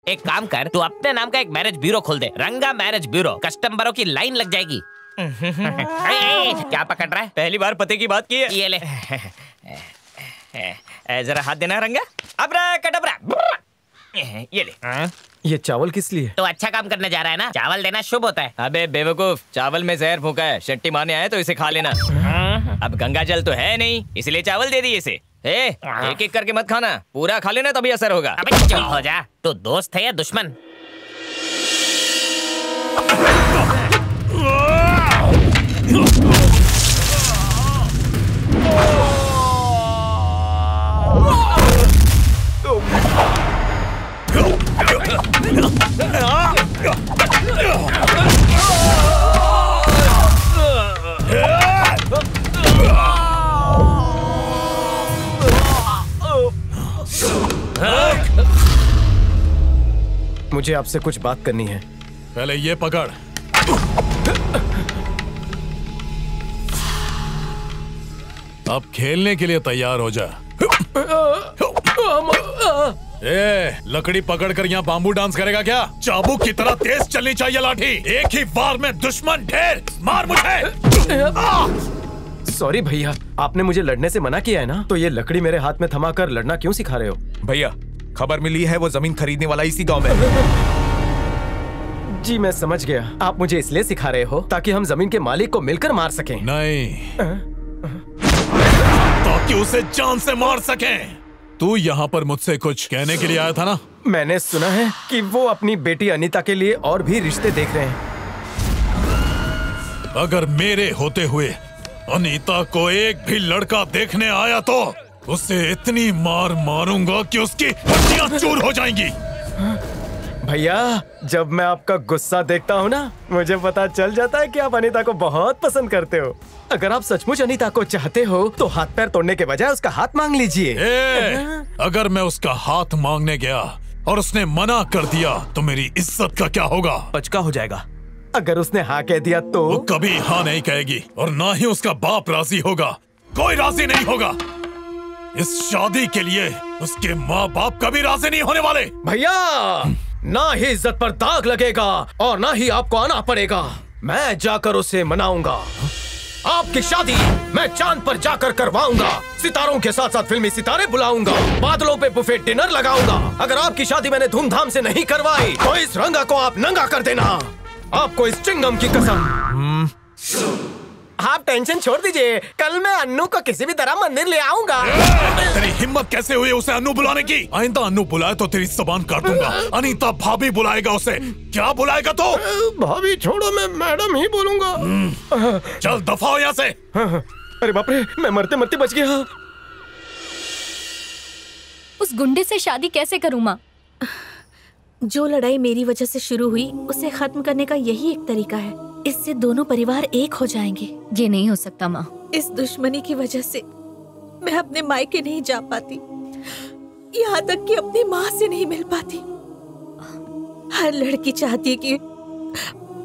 एक काम कर, तू अपने नाम का एक मैरिज ब्यूरो खोल दे, रंगा मैरिज ब्यूरो। कस्टमरों की लाइन लग जाएगी। क्या पकड़ रहा है? पहली बार पते की बात की है। ये ले। जरा हाथ देना रंगा। ये ले। ये चावल किस लिए? तो अच्छा काम करने जा रहा है ना, चावल देना शुभ होता है। अबे बेवकूफ, चावल में जहर फूंका है, शेट्टी मारने आए तो इसे खा लेना। अब गंगा जल तो है नहीं, इसलिए चावल दे दिए इसे। एक एक करके मत खाना, पूरा खा लेना तभी असर होगा। अबे चुप हो जा, तू दोस्त है या दुश्मन? मुझे आपसे कुछ बात करनी है। पहले ये पकड़। अब खेलने के लिए तैयार हो जा। लकड़ी पकड़कर यहाँ बाम्बू डांस करेगा क्या? चाबुक की तरह तेज चलनी चाहिए लाठी। एक ही बार में दुश्मन ढेर। मार मुझे। सॉरी भैया, आपने मुझे लड़ने से मना किया है ना, तो ये लकड़ी मेरे हाथ में थमाकर लड़ना क्यों सिखा रहे हो? भैया, खबर मिली है वो जमीन खरीदने वाला इसी गांव में। जी मैं समझ गया, आप मुझे इसलिए सिखा रहे हो ताकि हम जमीन के मालिक को मिलकर मार सकें। नहीं, ताकि उसे जान से मार सकें। तू यहाँ पर मुझसे कुछ कहने के लिए आया था ना? मैंने सुना है कि वो अपनी बेटी अनीता के लिए और भी रिश्ते देख रहे हैं। अगर मेरे होते हुए अनीता को एक भी लड़का देखने आया तो उसे इतनी मार मारूंगा कि उसकी हड्डियां चूर हो जाएंगी। भैया, जब मैं आपका गुस्सा देखता हूँ ना, मुझे पता चल जाता है कि आप अनीता को बहुत पसंद करते हो। अगर आप सचमुच अनीता को चाहते हो तो हाथ पैर तोड़ने के बजाय उसका हाथ मांग लीजिए। अगर मैं उसका हाथ मांगने गया और उसने मना कर दिया तो मेरी इज्जत का क्या होगा? पचका हो जाएगा। अगर उसने हाँ कह दिया तो? वो कभी हाँ नहीं कहेगी और ना ही उसका बाप राजी होगा। कोई राजी नहीं होगा। इस शादी के लिए उसके माँ बाप कभी राजी नहीं होने वाले। भैया, ना ही इज्जत पर दाग लगेगा और ना ही आपको आना पड़ेगा। मैं जाकर उसे मनाऊंगा। आपकी शादी मैं चांद पर जाकर करवाऊंगा। सितारों के साथ साथ फिल्मी सितारे बुलाऊंगा। बादलों पे बुफे डिनर लगाऊंगा। अगर आपकी शादी मैंने धूमधाम से नहीं करवाई तो इस रंगा को आप नंगा कर देना। आपको इस चिंगम की कसम। आप टेंशन छोड़ दीजिए, कल मैं अन्नू को किसी भी तरह मंदिर ले आऊंगा। तेरी हिम्मत कैसे हुई उसे अन्नू बुलाने की? आइंदा अन्नू बुलाए तो तेरी जुबान काट दूंगा। अनीता भाभी बुलाएगा उसे। क्या बुलाएगा तो? भाभी छोड़ो, मैं मैडम ही बोलूंगा। चल दफा हो यहाँ से। अरे बाप रे, मैं मरते मरते बच गया। उस गुंडे से शादी कैसे करूं माँ? जो लड़ाई मेरी वजह से शुरू हुई उसे खत्म करने का यही एक तरीका है। इससे दोनों परिवार एक हो जाएंगे। ये नहीं हो सकता माँ। इस दुश्मनी की वजह से मैं अपने मायके नहीं जा पाती, यहाँ तक कि अपनी माँ से नहीं मिल पाती। हर लड़की चाहती है कि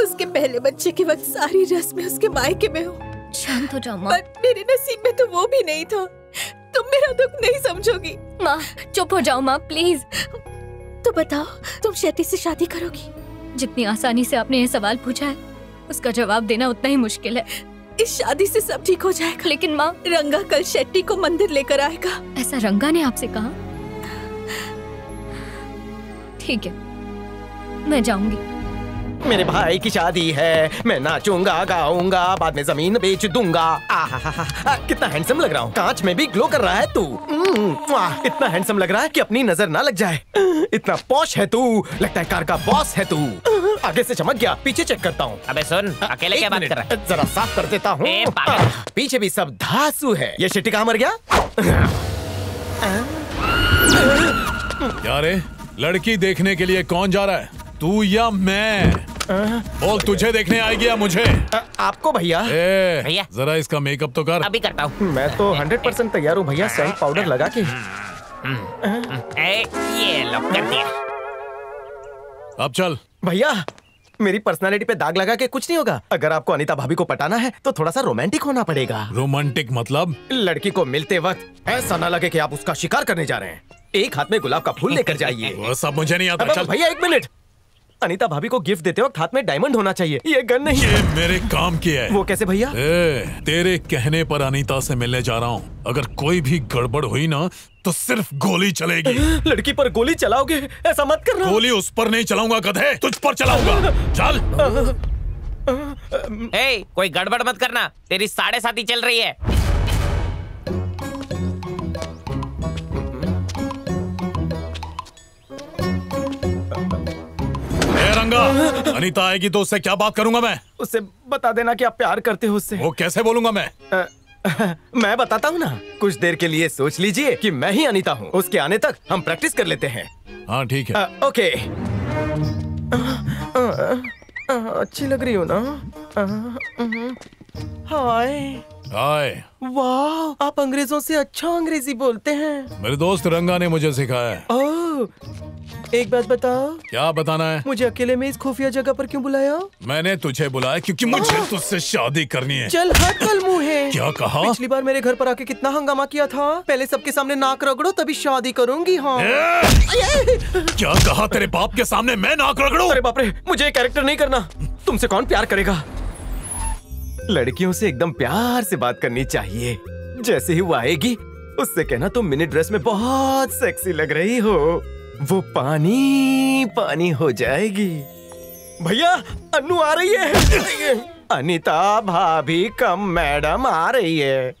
उसके पहले बच्चे के वक्त सारी रस्में उसके मायके में हो। शांत हो जाओ माँ। पर मेरे नसीब में तो वो भी नहीं था। तुम मेरा दुख नहीं समझोगी। माँ चुप हो जाओ माँ प्लीज। तो बताओ, तुम शेट्टी से शादी करोगी? जितनी आसानी से आपने ये सवाल पूछा है, उसका जवाब देना उतना ही मुश्किल है। इस शादी से सब ठीक हो जाएगा। लेकिन माँ, रंगा कल शेट्टी को मंदिर लेकर आएगा। ऐसा रंगा ने आपसे कहा? ठीक है, मैं जाऊंगी। मेरे भाई की शादी है, मैं नाचूंगा गाऊंगा, बाद में जमीन बेच दूंगा। कितना हैंडसम लग रहा हूँ। कांच में भी ग्लो कर रहा है तू। इतना हैंडसम लग रहा है कि अपनी नजर ना लग जाए। इतना पॉश है तू, लगता है कार का बॉस है तू। आगे से चमक गया, पीछे चेक करता हूँ। अबे सुन, अकेले क्या बात कर रहा है? जरा साफ कर देता हूँ। पीछे भी सब धांसू है। ये शेट्टी कहाँ मर गया? क्या रे, लड़की देखने के लिए कौन जा रहा है? तू या मैं? बोल, तुझे देखने आएगी या मुझे? आपको भैया। भैया जरा इसका मेकअप तो कर। अभी करता हूँ। मैं तो 100% तैयार हूँ भैया, सेंट पाउडर लगा के। ये लो कर दिया। अब चल। भैया, मेरी पर्सनालिटी पे दाग लगा के कुछ नहीं होगा। अगर आपको अनीता भाभी को पटाना है तो थोड़ा सा रोमांटिक होना पड़ेगा। रोमांटिक मतलब? लड़की को मिलते वक्त ऐसा ना लगे कि आप उसका शिकार करने जा रहे हैं। एक हाथ में गुलाब का फूल लेकर जाइए। वो सब मुझे नहीं आता। चल भैया 1 मिनट। अनीता भाभी को गिफ्ट देते वक्त हाथ में डायमंड होना चाहिए, ये गन नहीं। ये मेरे काम की है। वो कैसे भैया? तेरे कहने पर अनीता से मिलने जा रहा हूँ। अगर कोई भी गड़बड़ हुई ना तो सिर्फ गोली चलेगी। लड़की पर गोली चलाओगे? ऐसा मत करना। गोली उस पर नहीं चलाऊंगा गधे, तुझ पर चलाऊंगा। चल। कोई गड़बड़ मत करना, तेरी 7:30 चल रही है। रंगा, अनीता आएगी तो उससे क्या बात करूंगा मैं? उससे बता देना कि आप प्यार करते हो उससे। वो कैसे बोलूंगा मैं? मैं बताता हूँ ना। कुछ देर के लिए सोच लीजिए कि मैं ही अनीता हूँ। उसके आने तक हम प्रैक्टिस कर लेते हैं। हाँ ठीक है। ओके। अच्छी लग रही हो ना? हाय। हाय। वाह, आप अंग्रेजों से अच्छा अंग्रेजी बोलते हैं। मेरे दोस्त रंगा ने मुझे सिखाया है। ओह, एक बात बताओ। क्या बताना है? मुझे अकेले में इस खुफिया जगह पर क्यों बुलाया? मैंने तुझे बुलाया क्योंकि मुझे तुझसे शादी करनी है। चल हट कल मुँह है। क्या कहा? पिछली बार मेरे घर पर आके कितना हंगामा किया था। पहले सबके सामने नाक रगड़ो तभी शादी करूंगी। हाँ। क्या कहा? तेरे बाप के सामने मैं नाक रगड़ूं? अरे बाप रे, मुझे ये कैरेक्टर नहीं करना। तुमसे कौन प्यार करेगा? लड़कियों से एकदम प्यार से बात करनी चाहिए। जैसे ही वो आएगी उससे कहना तुम मिनी ड्रेस में बहुत सेक्सी लग रही हो। वो पानी पानी हो जाएगी। भैया अन्नू आ रही है। अनीता भाभी कम मैडम आ रही है।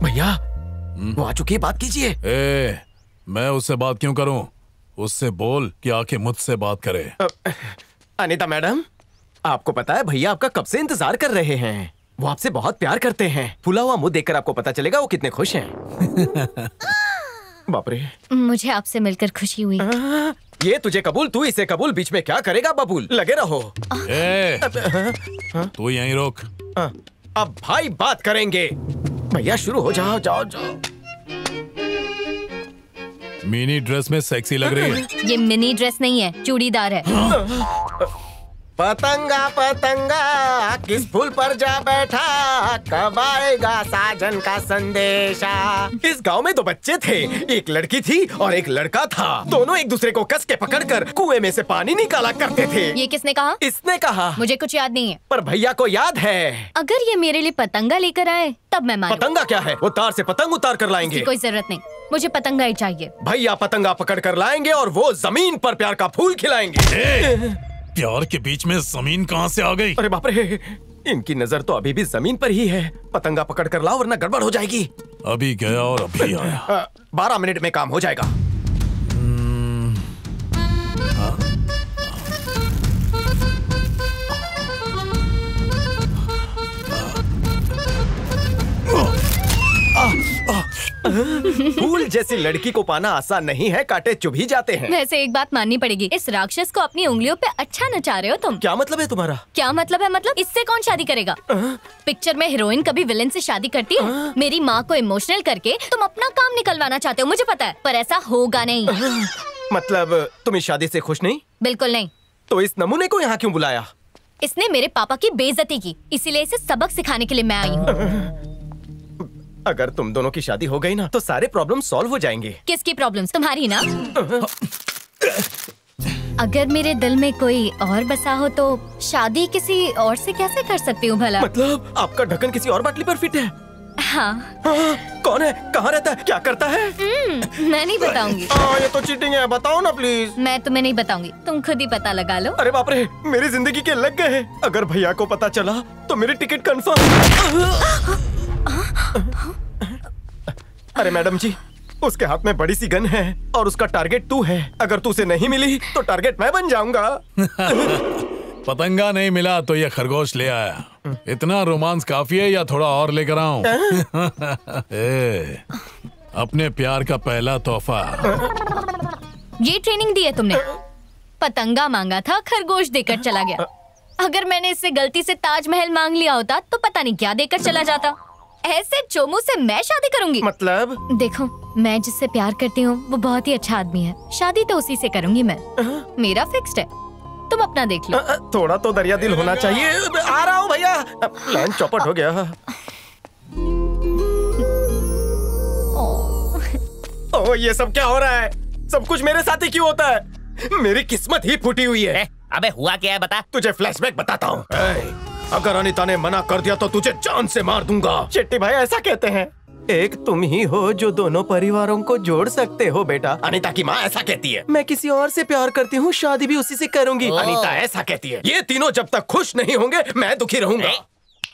भैया वो आ चुकी है, बात कीजिए। मैं उससे बात क्यों करूं? उससे बोल कि आके मुझसे बात करे। अनीता मैडम, आपको पता है भैया आपका कब से इंतजार कर रहे हैं। वो आपसे बहुत प्यार करते हैं। फूला हुआ मुंह देखकर आपको पता चलेगा वो कितने खुश हैं। बाप रे, मुझे आपसे मिलकर खुशी हुई। ये तुझे कबूल, तू इसे कबूल, बीच में क्या करेगा बबूल? लगे रहो। तू यहीं रोक। अब भाई बात करेंगे। भैया शुरू हो जाओ। जाओ जाओ। मिनी ड्रेस में सेक्सी लग रही है। ये मिनी ड्रेस नहीं है, चूड़ीदार है। पतंगा पतंगा किस फूल पर जा बैठा, कब आएगा साजन का संदेशा। इस गांव में 2 बच्चे थे, एक लड़की थी और एक लड़का था। दोनों एक दूसरे को कस के पकड़कर कुएं में से पानी निकाला करते थे। ये किसने कहा? इसने कहा। मुझे कुछ याद नहीं है। पर भैया को याद है। अगर ये मेरे लिए पतंगा लेकर आए तब मैं मानूं। पतंगा क्या है? वो तार से पतंग उतार कर लाएंगे। कोई जरूरत नहीं, मुझे पतंगा ही चाहिए। भैया पतंगा पकड़ कर लाएंगे और वो जमीन पर प्यार का फूल खिलाएंगे। प्यार के बीच में जमीन कहाँ से आ गई? अरे बाप रे, इनकी नजर तो अभी भी जमीन पर ही है। पतंगा पकड़ कर लाओ वरना गड़बड़ हो जाएगी। अभी गया और अभी आया। 12 मिनट में काम हो जाएगा। फूल जैसी लड़की को पाना आसान नहीं है, कांटे चुभ ही जाते हैं। वैसे एक बात माननी पड़ेगी, इस राक्षस को अपनी उंगलियों पे अच्छा नचा रहे हो तुम। क्या मतलब है तुम्हारा? क्या मतलब है? मतलब इससे कौन शादी करेगा? पिक्चर में हीरोइन कभी विलेन से शादी करती है? मेरी माँ को इमोशनल करके तुम अपना काम निकलवाना चाहते हो, मुझे पता है, पर ऐसा होगा नहीं। मतलब तुम इस शादी से खुश नहीं? बिल्कुल नहीं। तो इस नमूने को यहाँ क्यों बुलाया? इसने मेरे पापा की बेइज्जती की, इसीलिए इसे सबक सिखाने के लिए मैं आई हूँ। अगर तुम दोनों की शादी हो गई ना तो सारे प्रॉब्लम सॉल्व हो जाएंगे। किसकी प्रॉब्लम्स? तुम्हारी ना। अगर मेरे दिल में कोई और बसा हो तो शादी किसी और से कैसे कर सकती हूँ भला? मतलब आपका ढक्कन किसी और बाटली पर फिट है? हाँ। कौन है? कहाँ रहता है? क्या करता है? मैं नहीं बताऊंगी। ये तो चीटिंग है, बताओ ना प्लीज। मैं तुम्हें नहीं बताऊंगी, तुम खुद ही पता लगा लो। अरे बाप रे, मेरी जिंदगी के लग गए। अगर भैया को पता चला तो मेरी टिकट कंफर्म। अरे मैडम जी, उसके हाथ में बड़ी सी गन है और उसका टारगेट तू है। अगर तू उसे नहीं मिली तो टारगेट मैं बन जाऊंगा। पतंगा नहीं मिला तो ये खरगोश ले आया। इतना रोमांस काफी है या थोड़ा और लेकर आऊं? अपने प्यार का पहला तोहफा। ये ट्रेनिंग दी है तुमने? पतंगा मांगा था, खरगोश देकर चला गया। अगर मैंने इससे गलती से ताजमहल मांग लिया होता तो पता नहीं क्या देकर चला जाता। ऐसे चोमू से मैं शादी करूंगी? मतलब? देखो, मैं जिससे प्यार करती हूँ वो बहुत ही अच्छा आदमी है, शादी तो उसी से करूंगी मैं। मेरा फिक्स्ड है, तुम अपना देख लो। थोड़ा तो दरिया दिल होना चाहिए। आ रहा हूँ भैया। प्लान चौपट हो गया। ओह, ये सब क्या हो रहा है? सब कुछ मेरे साथ ही क्यों होता है? मेरी किस्मत ही फूटी हुई है। अबे हुआ क्या है बता। तुझे फ्लैशबैक बताता हूँ। अगर अनीता ने मना कर दिया तो तुझे जान से मार दूंगा। शेट्टी भाई ऐसा कहते हैं। एक तुम ही हो जो दोनों परिवारों को जोड़ सकते हो बेटा। अनीता की माँ ऐसा कहती है। मैं किसी और से प्यार करती हूँ, शादी भी उसी से करूंगी। अनीता ऐसा कहती है। ये तीनों जब तक खुश नहीं होंगे मैं दुखी रहूंगा।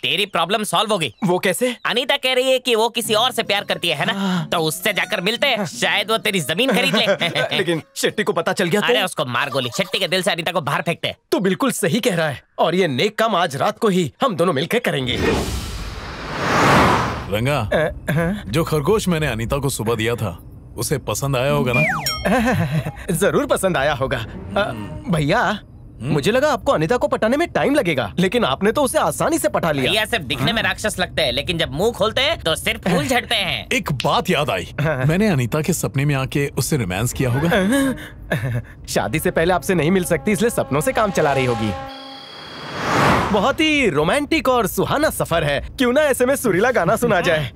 तेरी प्रॉब्लम सॉल्व होगी। वो कैसे? अनीता कह रही है कि वो किसी और से प्यार करती है ना, तो उससे जाकर मिलते हैं, शायद वो तेरी जमीन खरीद ले। लेकिन शेट्टी को पता चल गया तो? अरे उसको मार गोली, शेट्टी के दिल से अनीता को बाहर फेंकते। तू बिल्कुल सही कह रहा है, और ये नेक काम आज रात को ही हम दोनों मिलकर करेंगे। रंगा, जो खरगोश मैंने अनीता को सुबह दिया था उसे पसंद आया होगा ना? जरूर पसंद आया होगा। भैया, मुझे लगा आपको अनीता को पटाने में टाइम लगेगा, लेकिन आपने तो उसे आसानी से पटा लिया। भैया सिर्फ दिखने में राक्षस लगते हैं, लेकिन जब मुंह खोलते हैं तो सिर्फ फूल झड़ते हैं। एक बात याद आई, मैंने अनीता के सपने में आके उससे रोमांस किया होगा। शादी से पहले आपसे नहीं मिल सकती, इसलिए सपनों से काम चला रही होगी। बहुत ही रोमांटिक और सुहाना सफर है। क्यों ना ऐसे में सुरीला गाना सुना जाए।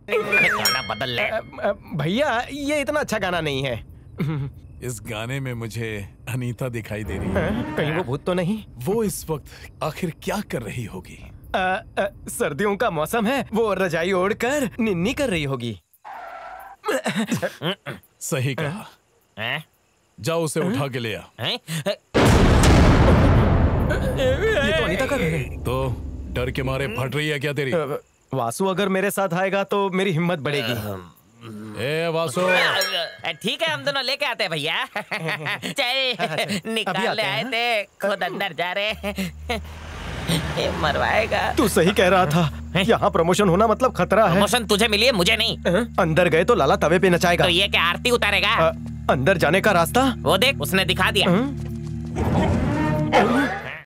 गाना बदल ले। भैया, ये इतना अच्छा गाना नहीं है। इस गाने में मुझे अनीता दिखाई दे रही है। कहीं वो भूत तो नहीं? वो इस वक्त आखिर क्या कर रही होगी? सर्दियों का मौसम है, वो रजाई ओढ़कर निन्नी कर रही होगी। सही कहा। जाओ उसे उठा के ले आ। ये तो अनीता का घर है। तो डर के मारे फट रही है क्या तेरी? वासु अगर मेरे साथ आएगा तो मेरी हिम्मत बढ़ेगी। ए वासु, ठीक है, हम दोनों लेके आते हैं भैया। चल निकाल ले आए थे, खुद अंदर जा रहे। ये मरवाएगा। तू सही कह रहा था, यहाँ प्रमोशन होना मतलब खतरा है। प्रमोशन तुझे मिली है, मुझे नहीं। अंदर गए तो लाला तवे पे नचाएगा। तो ये क्या आरती उतारेगा? अंदर जाने का रास्ता वो देख, उसने दिखा दिया।